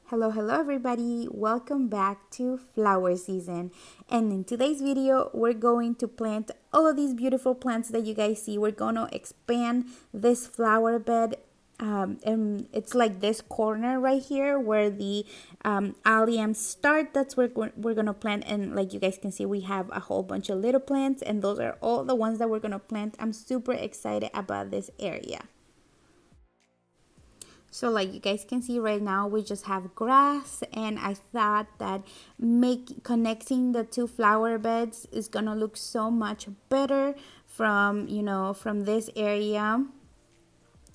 Hello everybody, welcome back to flower season. And in today's video we're going to plant all of these beautiful plants that you guys see. We're going to expand this flower bed, and it's like this corner right here where the alliums start. That's where we're going to plant, and like you guys can see, we have a whole bunch of little plants, and those are all the ones that we're going to plant. I'm super excited about this area. So like you guys can see right now, we just have grass, and I thought that connecting the two flower beds is gonna look so much better from, from this area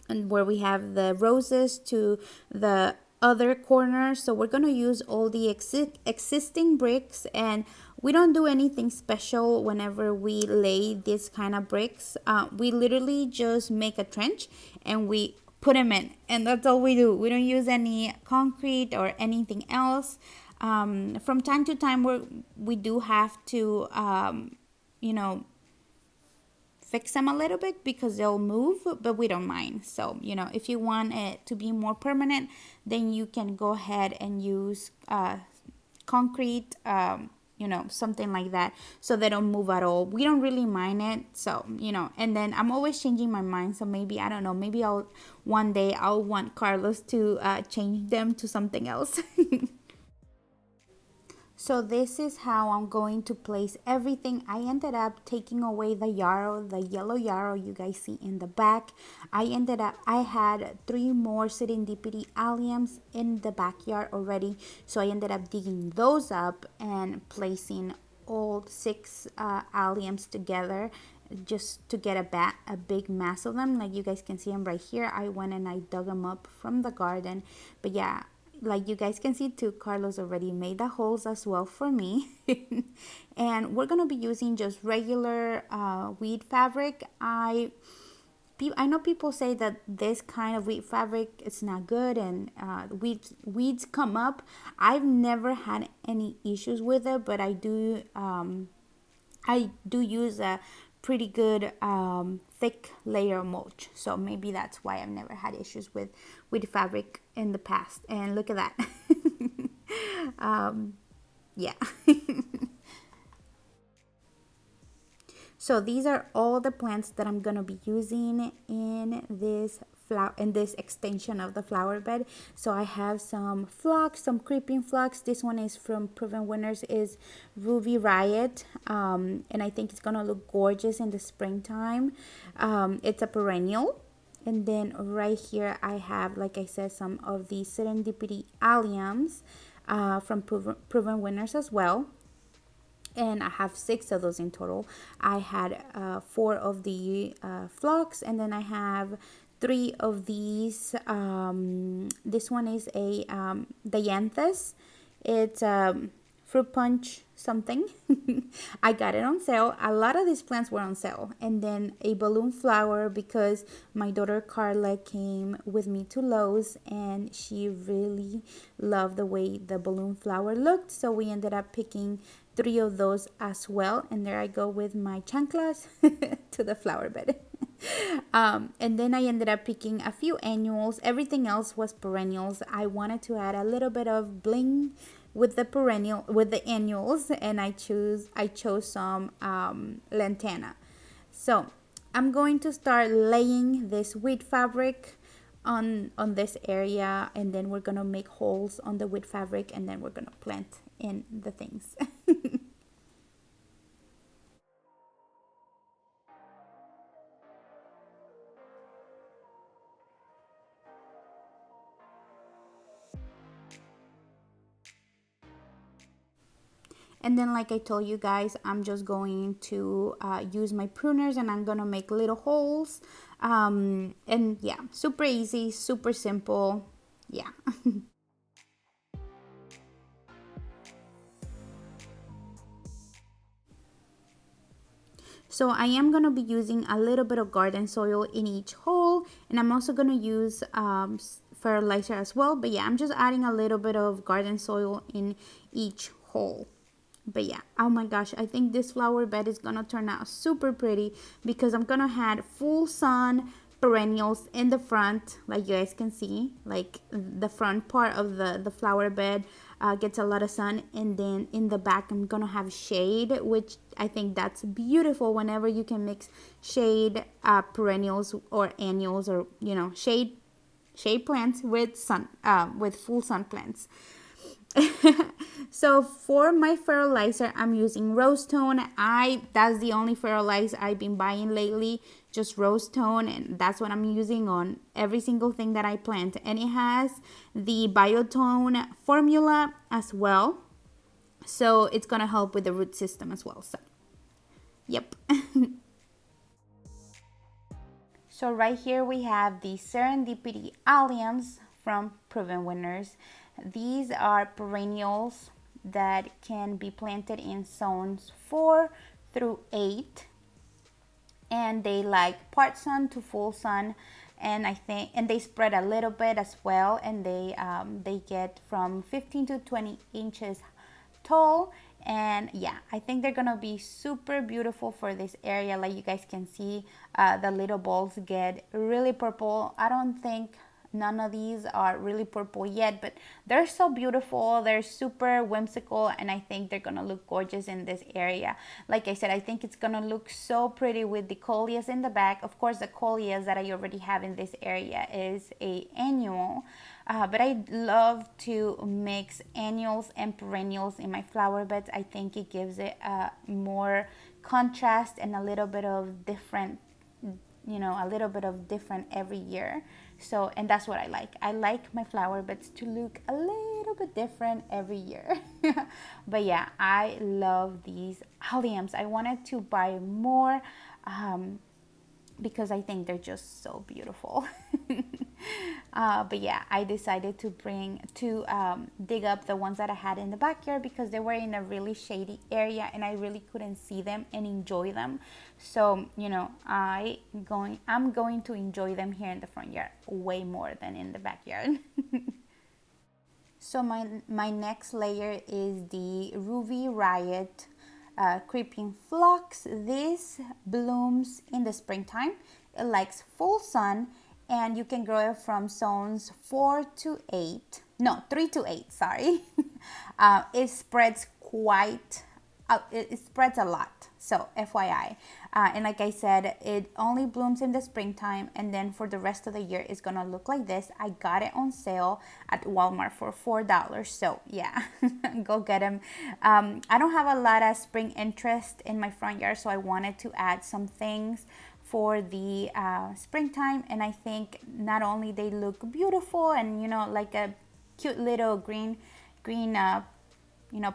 and where we have the roses to the other corner. So we're gonna use all the existing bricks, and we don't do anything special whenever we lay this kind of bricks. We literally just make a trench and we put them in, and that's all we do. We don't use any concrete or anything else. From time to time we do have to you know fix them a little bit because they'll move, but we don't mind. So, if you want it to be more permanent, then you can go ahead and use concrete, something like that, so they don't move at all. We don't really mind it. So, and then I'm always changing my mind. So maybe, I don't know, maybe one day I'll want Carlos to change them to something else. So this is how I'm going to place everything. I ended up taking away the yarrow, the yellow yarrow you guys see in the back. I had 3 more serendipity alliums in the backyard already. So I ended up digging those up and placing all 6 alliums together just to get a big mass of them. Like you guys can see them right here. I went and I dug them up from the garden. But yeah, like you guys can see too, Carlos already made the holes as well for me. And we're gonna be using just regular weed fabric. I know people say that this kind of weed fabric is not good, and weeds come up. I've never had any issues with it, but I do use a pretty good thick layer of mulch, so maybe that's why I've never had issues with fabric in the past. And look at that. Yeah. So these are all the plants that I'm gonna be using in this extension of the flower bed. So I have some phlox, some creeping phlox. This one is from Proven Winners, is Ruby Riot, and I think it's gonna look gorgeous in the springtime. It's a perennial. And then right here I have, like I said, some of the serendipity alliums from Proven Winners as well, and I have 6 of those in total. I had 4 of the phlox, and then I have 3 of these. This one is a dianthus. It's fruit punch something. I got it on sale. A lot of these plants were on sale. And then a balloon flower, because my daughter Carla came with me to Lowe's and she really loved the way the balloon flower looked. So we ended up picking 3 of those as well. And there I go with my chanclas to the flower bed. And then I ended up picking a few annuals. Everything else was perennials. I wanted to add a little bit of bling with the annuals, and I chose some lantana. So I'm going to start laying this wheat fabric on this area, and then we're gonna make holes on the wheat fabric, and then we're gonna plant in the things. And then, like I told you guys, I'm just going to use my pruners, and I'm gonna make little holes. And yeah, super easy, super simple. Yeah. So I am going to be using a little bit of garden soil in each hole, and I'm also going to use fertilizer as well. But yeah, I'm just adding a little bit of garden soil in each hole. But yeah, oh my gosh, I think this flower bed is gonna turn out super pretty because I'm gonna have full sun, perennials in the front, like you guys can see, like the front part of the flower bed gets a lot of sun, and then in the back I'm gonna have shade, which I think that's beautiful whenever you can mix shade perennials or annuals, or shade plants with sun with full sun plants. So for my fertilizer, I'm using rose tone. That's the only fertilizer I've been buying lately, just rose tone, and that's what I'm using on every single thing that I plant. And it has the biotone formula as well, so it's gonna help with the root system as well. So yep. So right here we have the Serendipity alliums from Proven Winners. These are perennials that can be planted in zones 4 through 8, and they like part sun to full sun, and they spread a little bit as well, and they get from 15 to 20 inches tall. And yeah, I think they're gonna be super beautiful for this area. Like you guys can see, the little balls get really purple. I don't think none of these are really purple yet, but they're so beautiful. They're super whimsical, and I think they're gonna look gorgeous in this area. Like I said, I think it's gonna look so pretty with the coleus in the back. Of course, the coleus that I already have in this area is a annual, but I love to mix annuals and perennials in my flower beds. I think it gives it more contrast and a little bit of different, every year. So, and that's what I like. I like my flower beds to look a little bit different every year. But yeah, I love these alliums. I wanted to buy more because I think they're just so beautiful. But yeah, I decided to dig up the ones that I had in the backyard because they were in a really shady area and I really couldn't see them and enjoy them. So I'm going to enjoy them here in the front yard way more than in the backyard. So my next layer is the Ruby Riot creeping phlox. This blooms in the springtime. It likes full sun, and you can grow it from zones 3 to 8, sorry. It spreads it spreads a lot, so FYI. And like I said, it only blooms in the springtime, and then for the rest of the year it's gonna look like this. I got it on sale at Walmart for $4, so yeah. Go get them. I don't have a lot of spring interest in my front yard, so I wanted to add some things for the springtime, and I think not only they look beautiful and like a cute little green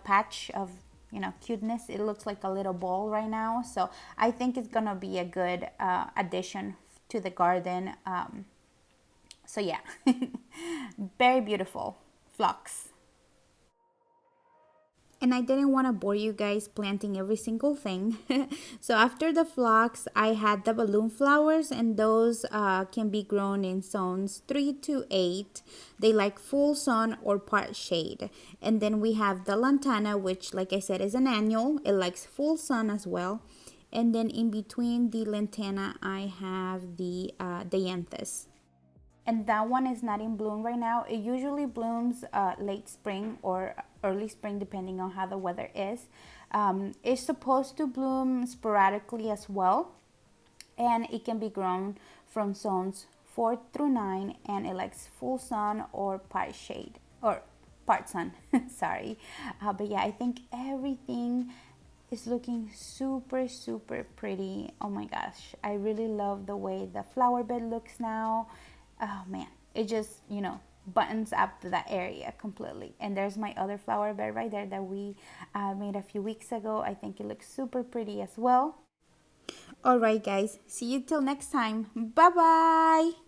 patch of cuteness. It looks like a little ball right now, so I think it's gonna be a good addition to the garden. So yeah. Very beautiful phlox. And I didn't want to bore you guys planting every single thing. So after the phlox, I had the balloon flowers, and those can be grown in zones 3 to 8. They like full sun or part shade. And then we have the lantana, which like I said is an annual. It likes full sun as well. And then in between the lantana, I have the dianthus. And that one is not in bloom right now. It usually blooms late spring or early spring, depending on how the weather is. It's supposed to bloom sporadically as well, and it can be grown from zones 4 through 9, and it likes full sun or part shade or part sun. Sorry. But yeah, I think everything is looking super pretty. Oh my gosh, I really love the way the flower bed looks now. Oh man, it just buttons up that area completely. And there's my other flower bed right there that we made a few weeks ago. I think it looks super pretty as well. All right guys, see you till next time. Bye bye.